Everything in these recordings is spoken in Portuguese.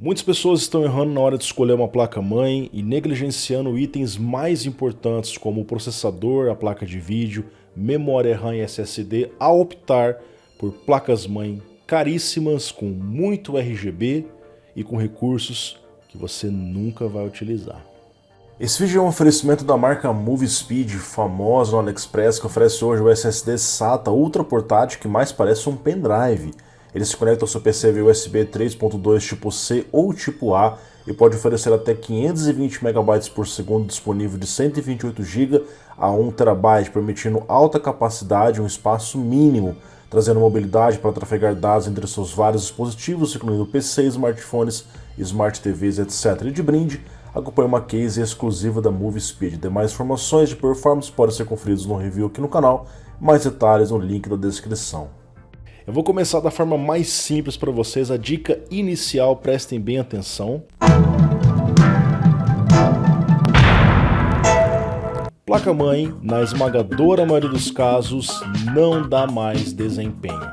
Muitas pessoas estão errando na hora de escolher uma placa-mãe e negligenciando itens mais importantes como o processador, a placa de vídeo, memória RAM e SSD ao optar por placas-mãe caríssimas com muito RGB e com recursos que você nunca vai utilizar. Esse vídeo é um oferecimento da marca MoveSpeed, famosa no AliExpress, que oferece hoje o SSD SATA ultra portátil que mais parece um pendrive. Ele se conecta ao seu PC via USB 3.2 tipo C ou tipo A e pode oferecer até 520 MB por segundo disponível de 128 GB a 1 TB, permitindo alta capacidade e um espaço mínimo, trazendo mobilidade para trafegar dados entre seus vários dispositivos, incluindo PC, smartphones, Smart TVs, etc. E de brinde, acompanha uma case exclusiva da MoveSpeed. Demais informações de performance podem ser conferidas no review aqui no canal, mais detalhes no link da descrição. Eu vou começar da forma mais simples para vocês, a dica inicial, prestem bem atenção. Placa-mãe, na esmagadora maioria dos casos, não dá mais desempenho.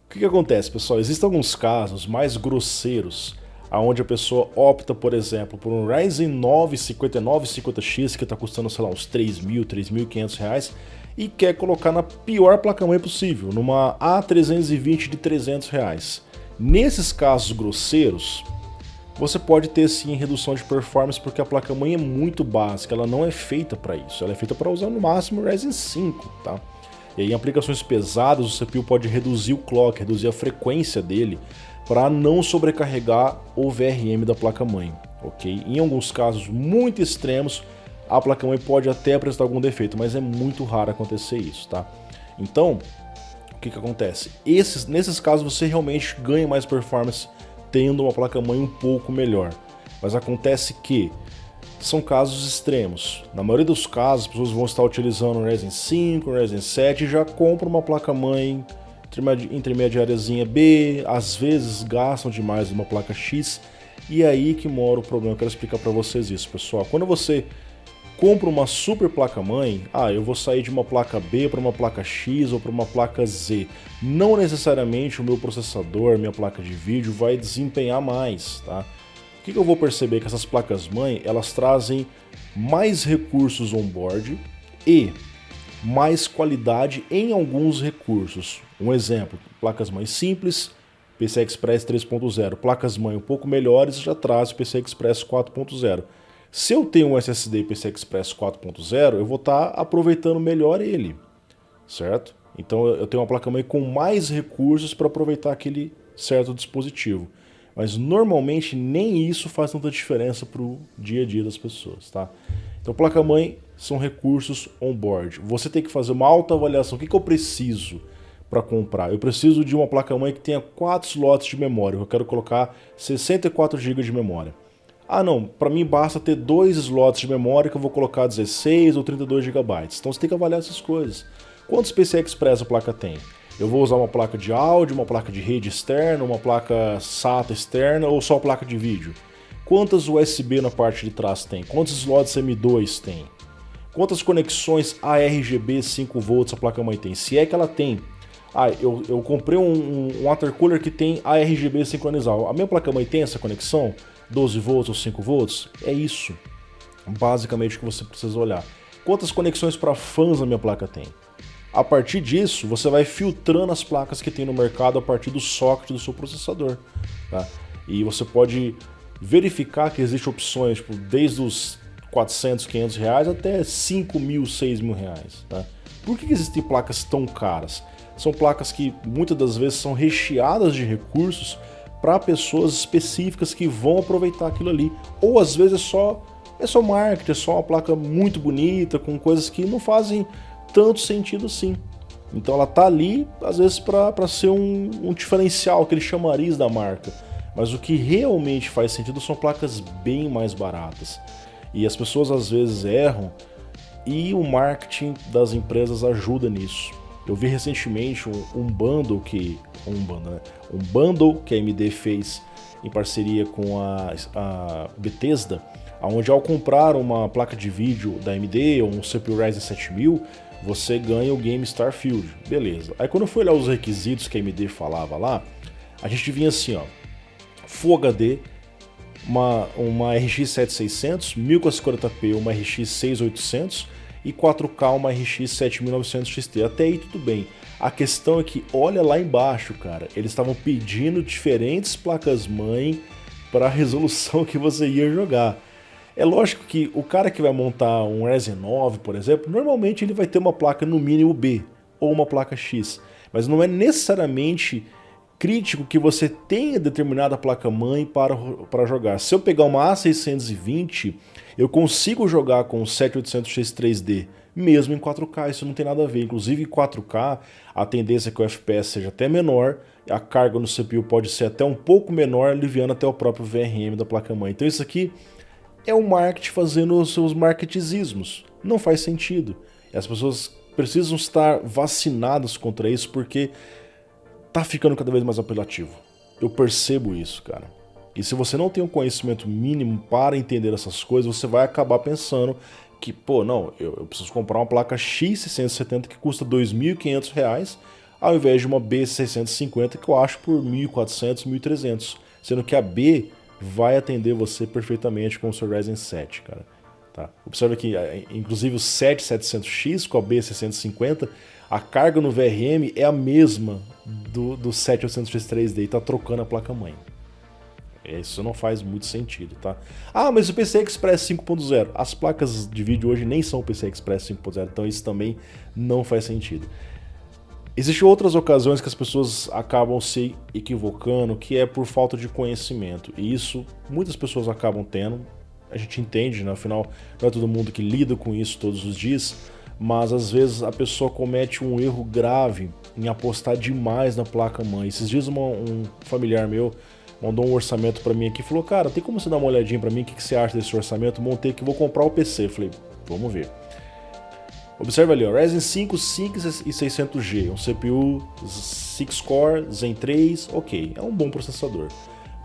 O que acontece, pessoal? Existem alguns casos mais grosseiros, onde a pessoa opta, por exemplo, por um Ryzen 9 5950X, que está custando, sei lá, uns R$3.000, R$3.500, e quer colocar na pior placa-mãe possível, numa A320 de R$300. Nesses casos grosseiros, você pode ter sim redução de performance, porque a placa-mãe é muito básica, ela não é feita para isso, ela é feita para usar no máximo o Ryzen 5, tá? E aí, em aplicações pesadas, o CPU pode reduzir o clock, reduzir a frequência dele, para não sobrecarregar o VRM da placa-mãe, ok? Em alguns casos muito extremos, a placa-mãe pode até apresentar algum defeito, mas é muito raro acontecer isso, tá? Então, o que acontece? Nesses casos você realmente ganha mais performance tendo uma placa-mãe um pouco melhor, mas acontece que são casos extremos. Na maioria dos casos, as pessoas vão estar utilizando o Ryzen 5, o Ryzen 7 e já compram uma placa-mãe intermediáriazinha B, às vezes gastam demais numa placa X, e é aí que mora o problema. Eu quero explicar para vocês isso, pessoal. Quando você compra uma super placa-mãe, eu vou sair de uma placa B para uma placa X ou para uma placa Z. Não necessariamente o meu processador, minha placa de vídeo vai desempenhar mais, tá? O que eu vou perceber? Que essas placas-mãe, elas trazem mais recursos on-board e mais qualidade em alguns recursos. Um exemplo, placas-mãe simples, PCI Express 3.0. Placas-mãe um pouco melhores já traz o PCI Express 4.0. Se eu tenho um SSD PCI Express 4.0, eu vou estar aproveitando melhor ele, certo? Então eu tenho uma placa-mãe com mais recursos para aproveitar aquele certo dispositivo. Mas normalmente nem isso faz tanta diferença para o dia a dia das pessoas, tá? Então placa-mãe são recursos on-board. Você tem que fazer uma autoavaliação. O que eu preciso para comprar? Eu preciso de uma placa-mãe que tenha 4 slots de memória. Eu quero colocar 64 GB de memória. Não, para mim basta ter 2 slots de memória que eu vou colocar 16 ou 32 GB. Então você tem que avaliar essas coisas. Quantos PCI Express a placa tem? Eu vou usar uma placa de áudio, uma placa de rede externa, uma placa SATA externa ou só placa de vídeo? Quantas USB na parte de trás tem? Quantos slots M2 tem? Quantas conexões ARGB 5V a placa-mãe tem? Se é que ela tem. Eu comprei um watercooler que tem ARGB sincronizado. A minha placa-mãe tem essa conexão? 12V ou 5V? É isso, basicamente, o que você precisa olhar. Quantas conexões para fãs a minha placa tem? A partir disso, você vai filtrando as placas que tem no mercado a partir do socket do seu processador, tá? E você pode verificar que existem opções desde os 400, 500 reais até 5 mil, 6 mil reais, tá? Por que existem placas tão caras? São placas que muitas das vezes são recheadas de recursos para pessoas específicas que vão aproveitar aquilo ali. Ou às vezes é só marketing, é só uma placa muito bonita, com coisas que não fazem tanto sentido assim. Então ela tá ali, às vezes, para ser um diferencial, aquele chamariz da marca. Mas o que realmente faz sentido são placas bem mais baratas. E as pessoas às vezes erram e o marketing das empresas ajuda nisso. Eu vi recentemente um bundle que a AMD fez em parceria com a Bethesda, onde ao comprar uma placa de vídeo da AMD ou um CPU Ryzen 7000, você ganha o game Starfield. Beleza. Aí quando eu fui olhar os requisitos que a AMD falava lá, a gente vinha assim, ó. Full HD, uma RX 7600, 1440p uma RX 6800 e 4K uma RX 7900 XT. Até aí tudo bem. A questão é que, olha lá embaixo, cara, eles estavam pedindo diferentes placas-mãe para a resolução que você ia jogar. É lógico que o cara que vai montar um Ryzen 9, por exemplo, normalmente ele vai ter uma placa no mínimo B ou uma placa X, mas não é necessariamente crítico que você tenha determinada placa-mãe para jogar. Se eu pegar uma A620, eu consigo jogar com o 7800X 3D, mesmo em 4K, isso não tem nada a ver. Inclusive em 4K, a tendência é que o FPS seja até menor, a carga no CPU pode ser até um pouco menor, aliviando até o próprio VRM da placa-mãe. Então isso aqui é o marketing fazendo os seus marketismos. Não faz sentido. E as pessoas precisam estar vacinadas contra isso, porque tá ficando cada vez mais apelativo. Eu percebo isso, cara. E se você não tem um conhecimento mínimo para entender essas coisas, você vai acabar pensando que, pô, não, eu preciso comprar uma placa X670 que custa R$ 2.500, ao invés de uma B650 que eu acho por R$ 1.400, R$ 1.300. Sendo que a B vai atender você perfeitamente com o seu Ryzen 7, cara. Tá? Observe que, inclusive, o 7700X com a B650, a carga no VRM é a mesma do 7800X 3D e tá trocando a placa-mãe. Isso não faz muito sentido, tá? Ah, mas o PCI Express 5.0. As placas de vídeo hoje nem são PCI Express 5.0, então isso também não faz sentido. Existem outras ocasiões que as pessoas acabam se equivocando, que é por falta de conhecimento. E isso muitas pessoas acabam tendo. A gente entende, né? Afinal, não é todo mundo que lida com isso todos os dias. Mas às vezes a pessoa comete um erro grave em apostar demais na placa-mãe. Esses dias um familiar meu mandou um orçamento pra mim aqui e falou: cara, tem como você dar uma olhadinha pra mim, o que você acha desse orçamento? Montei aqui, vou comprar o PC. Eu falei, vamos ver. Observa ali, ó, Ryzen 5 5600G, um CPU 6-core, Zen 3, ok, é um bom processador.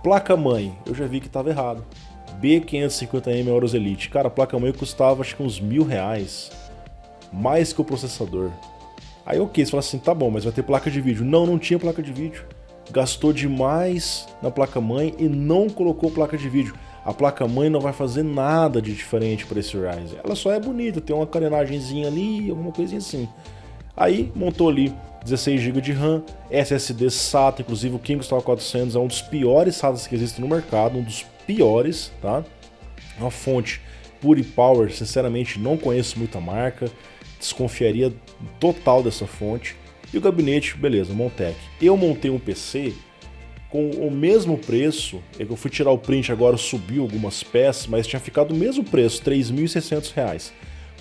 Placa-mãe, eu já vi que estava errado. B550M Aorus Elite, cara, a placa-mãe custava acho que uns R$ 1.000, mais que o processador. Aí ok, você fala assim, tá bom, mas vai ter placa de vídeo. Não, não tinha placa de vídeo. Gastou demais na placa-mãe e não colocou placa de vídeo. A placa-mãe não vai fazer nada de diferente para esse Ryzen. Ela só é bonita, tem uma carenagemzinha ali, alguma coisinha assim. Aí montou ali 16 GB de RAM, SSD SATA, inclusive o Kingston 400 é um dos piores SATAs que existe no mercado, um dos piores, tá? Uma fonte Pure Power, sinceramente não conheço muita marca, desconfiaria total dessa fonte. E o gabinete, beleza, Montec. Eu montei um PC com o mesmo preço, é que eu fui tirar o print agora, subiu algumas peças, mas tinha ficado o mesmo preço, R$ 3.600.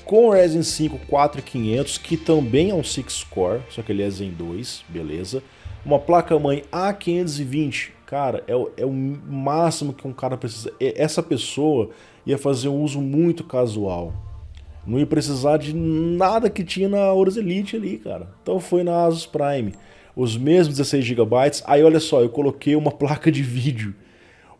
Com o Ryzen 5 4500, que também é um 6-core, só que ele é Zen 2, beleza. Uma placa-mãe A520, cara, é o máximo que um cara precisa. Essa pessoa ia fazer um uso muito casual. Não ia precisar de nada que tinha na Aorus Elite ali, cara. Então foi na Asus Prime. Os mesmos 16 GB. Aí olha só, eu coloquei uma placa de vídeo.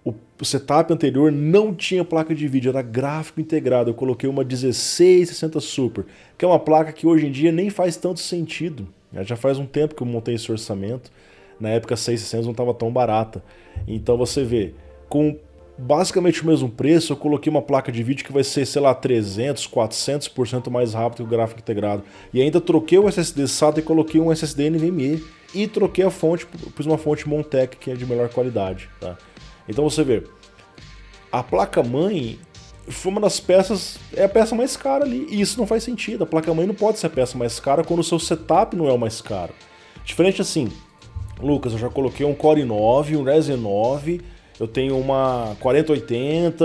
O setup anterior não tinha placa de vídeo, era gráfico integrado. Eu coloquei uma 1660 Super, que é uma placa que hoje em dia nem faz tanto sentido. Já faz um tempo que eu montei esse orçamento. Na época 6600 não estava tão barata. Então você vê, com basicamente o mesmo preço, eu coloquei uma placa de vídeo que vai ser, sei lá, 300, 400% mais rápido que o gráfico integrado. E ainda troquei o SSD SATA e coloquei um SSD NVMe. E troquei a fonte, pus uma fonte Montec que é de melhor qualidade, tá? Então você vê, a placa-mãe foi uma das peças, é a peça mais cara ali. E isso não faz sentido, a placa-mãe não pode ser a peça mais cara quando o seu setup não é o mais caro. Diferente assim, Lucas, eu já coloquei um Core i9, um Ryzen 9, eu tenho uma 4080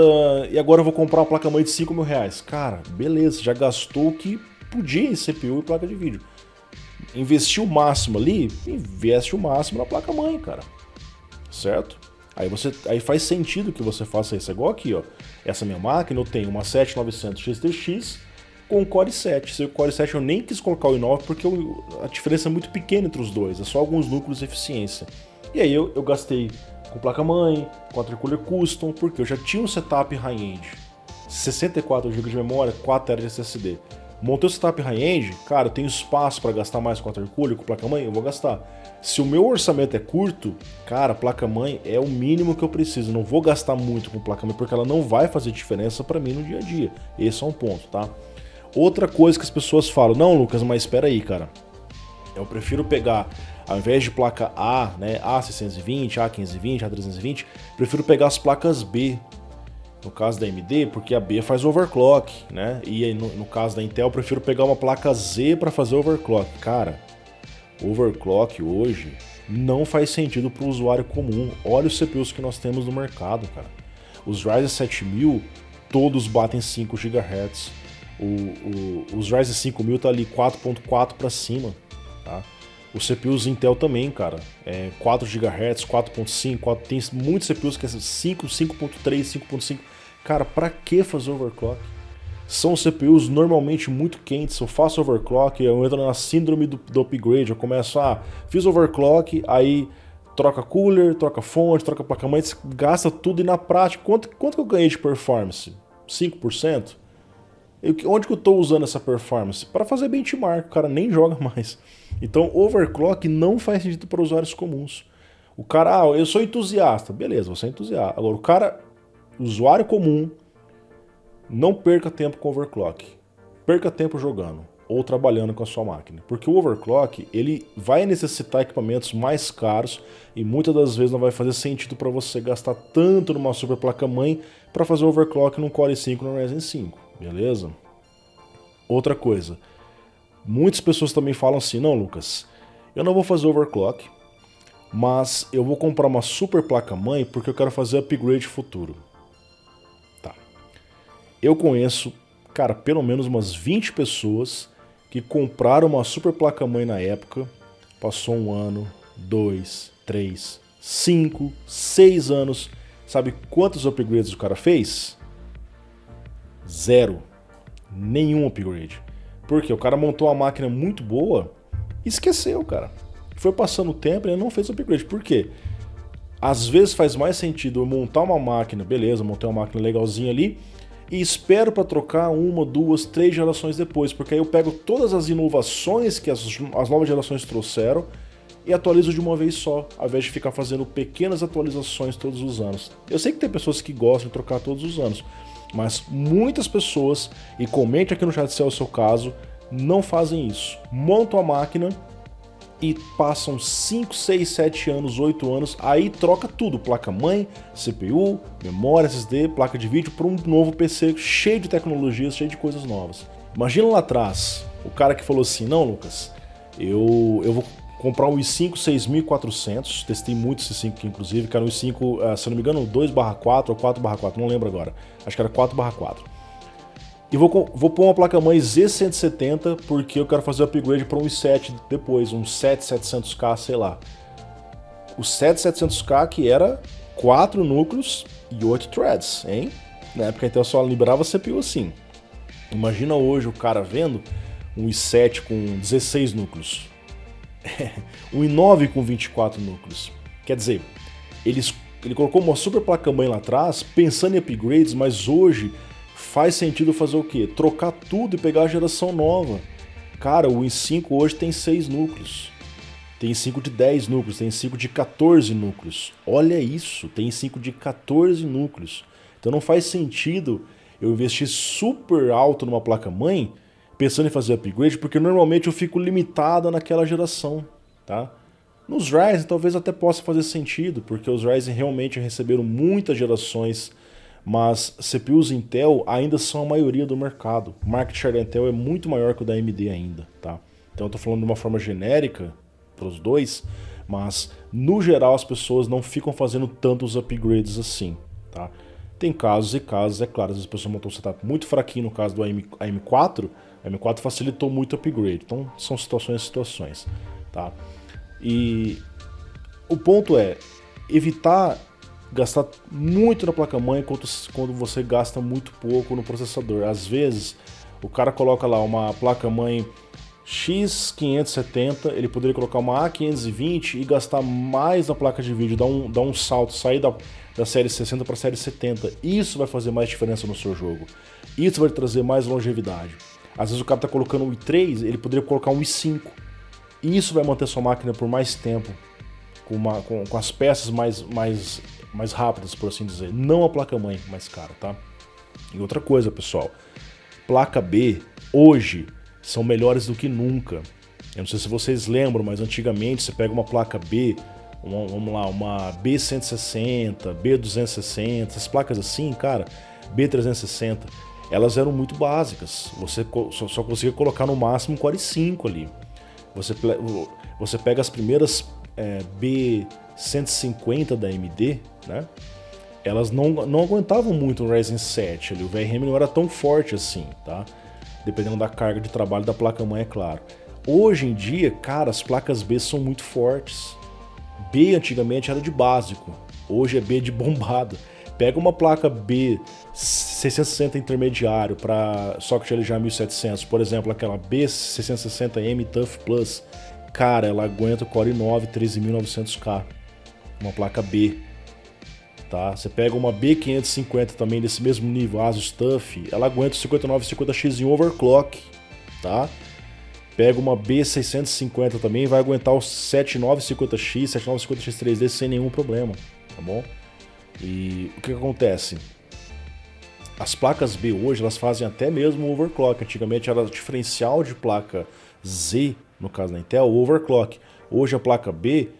e agora eu vou comprar uma placa-mãe de R$ 5.000. Cara, beleza, já gastou o que podia em CPU e placa de vídeo. Investir o máximo ali, investe o máximo na placa-mãe, cara. Certo? Aí faz sentido que você faça isso. É igual aqui, ó. Essa minha máquina, eu tenho uma 7900 XTX com o Core i7. Esse Core i7 eu nem quis colocar o i9 porque a diferença é muito pequena entre os dois. É só alguns núcleos de eficiência. E aí eu gastei com placa-mãe, com a Tricooler Custom, porque eu já tinha um setup high-end. 64 GB de memória, 4 TB de SSD. Montei o setup high-end, cara, eu tenho espaço para gastar mais com water cooler, com placa-mãe, eu vou gastar. Se o meu orçamento é curto, cara, placa-mãe é o mínimo que eu preciso. Não vou gastar muito com placa-mãe porque ela não vai fazer diferença para mim no dia a dia. Esse é um ponto, tá? Outra coisa que as pessoas falam, não, Lucas, mas espera aí, cara. Eu prefiro pegar, ao invés de placa A, né, A620, A520, A320, prefiro pegar as placas B. No caso da AMD, porque a B faz overclock, né? E no caso da Intel, eu prefiro pegar uma placa Z para fazer overclock. Cara, overclock hoje não faz sentido para o usuário comum. Olha os CPUs que nós temos no mercado, cara. Os Ryzen 7000, todos batem 5 GHz. Os Ryzen 5000 tá ali 4.4 para cima, tá? Os CPUs Intel também, cara, 4 GHz, 4.5, tem muitos CPUs que é 5, 5.3, 5.5. Cara, pra que fazer overclock? São CPUs normalmente muito quentes, eu faço overclock, eu entro na síndrome do upgrade, eu começo, fiz overclock, aí troca cooler, troca fonte, troca placa-mãe, gasta tudo e na prática, quanto que eu ganhei de performance? 5%? Onde que eu estou usando essa performance? Para fazer benchmark, o cara nem joga mais. Então, overclock não faz sentido para usuários comuns. O cara, eu sou entusiasta. Beleza, você é entusiasta. Agora, o cara, usuário comum, não perca tempo com overclock. Perca tempo jogando ou trabalhando com a sua máquina. Porque o overclock, ele vai necessitar equipamentos mais caros e muitas das vezes não vai fazer sentido para você gastar tanto numa super placa-mãe para fazer overclock num Core i5 no Ryzen 5. Beleza? Outra coisa, muitas pessoas também falam assim, não, Lucas, eu não vou fazer overclock, mas eu vou comprar uma super placa-mãe porque eu quero fazer upgrade futuro. Tá. Eu conheço, cara, pelo menos umas 20 pessoas que compraram uma super placa-mãe na época, passou 1 ano, 2, 3, 5, 6 anos, sabe quantos upgrades o cara fez? 0. Nenhum upgrade. Porque o cara montou uma máquina muito boa e esqueceu, cara. Foi passando o tempo e ele não fez upgrade. Por quê? Às vezes faz mais sentido eu montar uma máquina, beleza, montei uma máquina legalzinha ali, e espero para trocar 1, 2, 3 gerações depois, porque aí eu pego todas as inovações que as novas gerações trouxeram e atualizo de uma vez só, ao invés de ficar fazendo pequenas atualizações todos os anos. Eu sei que tem pessoas que gostam de trocar todos os anos, mas muitas pessoas, e comente aqui no chat se é o seu caso, não fazem isso. Montam a máquina e passam 5, 6, 7 anos, 8 anos, aí troca tudo, placa-mãe, CPU, memória SSD, placa de vídeo, para um novo PC cheio de tecnologias, cheio de coisas novas. Imagina lá atrás, o cara que falou assim, não, Lucas, eu vou comprar um i5 6400, testei muito esse i5 aqui, inclusive, que era um i5, se eu não me engano, 2/4 ou 4/4, não lembro agora, acho que era 4/4. E vou pôr uma placa-mãe Z170 porque eu quero fazer o upgrade para um i7 depois, um 7700K, sei lá. O 7700K que era 4 núcleos e 8 threads, hein? Na época então só liberava CPU assim. Imagina hoje o cara vendo um i7 com 16 núcleos. Um i9 com 24 núcleos. Quer dizer, ele colocou uma super placa-mãe lá atrás pensando em upgrades, mas hoje faz sentido fazer o quê? Trocar tudo e pegar a geração nova. Cara, o i5 hoje tem 6 núcleos. Tem i5 de 10 núcleos, tem i5 de 14 núcleos. Olha isso, tem i5 de 14 núcleos. Então não faz sentido eu investir super alto numa placa-mãe pensando em fazer upgrade, porque normalmente eu fico limitado naquela geração, tá? Nos Ryzen talvez até possa fazer sentido, porque os Ryzen realmente receberam muitas gerações, mas CPUs Intel ainda são a maioria do mercado. O market share da Intel é muito maior que o da AMD ainda, tá? Então eu tô falando de uma forma genérica para os dois, mas no geral as pessoas não ficam fazendo tantos upgrades assim, tá? Tem casos e casos, é claro, às vezes a pessoa montou um setup muito fraquinho no caso do AM4, a M4 facilitou muito o upgrade, então são situações e situações, tá? E o ponto é evitar gastar muito na placa-mãe quando você gasta muito pouco no processador. Às vezes o cara coloca lá uma placa-mãe X570, ele poderia colocar uma A520 e gastar mais na placa de vídeo, dar um salto, sair da série 60 para a série 70. Isso vai fazer mais diferença no seu jogo. Isso vai trazer mais longevidade. Às vezes o cara está colocando um i3, ele poderia colocar um i5. E isso vai manter sua máquina por mais tempo, com as peças mais rápidas, por assim dizer. Não a placa-mãe mais cara, tá? E outra coisa, pessoal. Placa B, hoje, são melhores do que nunca. Eu não sei se vocês lembram, mas antigamente você pega uma placa B, vamos lá, uma B160, B260, essas placas assim, cara, B360, elas eram muito básicas. Você só conseguia colocar no máximo um Core i5 ali. Você pega as primeiras B150 da AMD, né? Elas não aguentavam muito o Ryzen 7 ali, o VRM não era tão forte assim, tá? Dependendo da carga de trabalho da placa-mãe, é claro. Hoje em dia, cara, as placas B são muito fortes. B antigamente era de básico, hoje é B de bombado. Pega uma placa B 660 intermediário para socket LGA 1700, por exemplo, aquela B660M TUF Plus, cara, ela aguenta o Core i9 13900K, uma placa B. Tá? Você pega uma B550 também desse mesmo nível, Asus TUF, ela aguenta o 5950X em overclock, tá? Pega uma B650 também, vai aguentar o 7950X, 7950X 3D sem nenhum problema, tá bom? E o que acontece? As placas B hoje, elas fazem até mesmo overclock. Antigamente era diferencial de placa Z, no caso da Intel, overclock. Hoje a placa B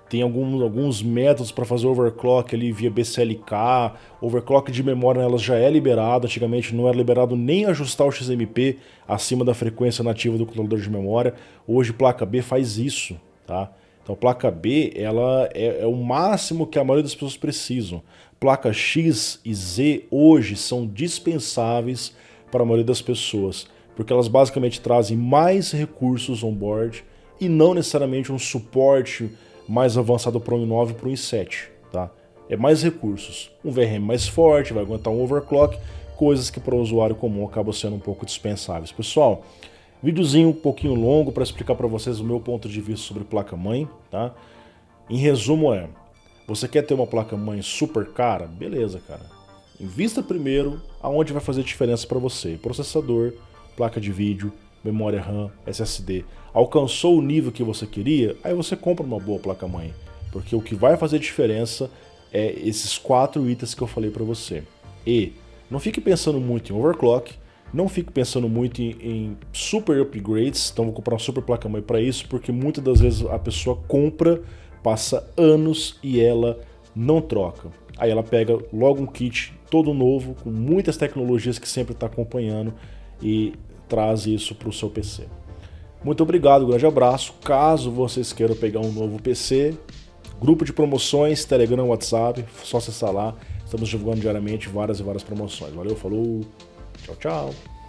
tem alguns métodos para fazer overclock ali via BCLK, overclock de memória nelas já é liberado, antigamente não era liberado nem ajustar o XMP acima da frequência nativa do controlador de memória, hoje placa B faz isso, tá? Então placa B ela é o máximo que a maioria das pessoas precisam. Placa X e Z hoje são dispensáveis para a maioria das pessoas, porque elas basicamente trazem mais recursos on-board e não necessariamente um suporte mais avançado para o i9 e para o i7, tá? É mais recursos, um VRM mais forte, vai aguentar um overclock, coisas que para o usuário comum acabam sendo um pouco dispensáveis. Pessoal, videozinho um pouquinho longo para explicar para vocês o meu ponto de vista sobre placa-mãe, tá? Em resumo você quer ter uma placa-mãe super cara? Beleza, cara. Invista primeiro aonde vai fazer diferença para você. Processador, placa de vídeo, memória RAM, SSD. Alcançou o nível que você queria, aí você compra uma boa placa-mãe. Porque o que vai fazer diferença é esses 4 itens que eu falei para você. E não fique pensando muito em overclock, não fique pensando muito em super upgrades, então vou comprar uma super placa-mãe para isso, porque muitas das vezes a pessoa compra, passa anos e ela não troca. Aí ela pega logo um kit todo novo, com muitas tecnologias que sempre está acompanhando e traz isso para o seu PC. Muito obrigado, grande abraço. Caso vocês queiram pegar um novo PC, grupo de promoções, Telegram, WhatsApp, só acessar lá. Estamos divulgando diariamente várias e várias promoções. Valeu, falou, tchau, tchau.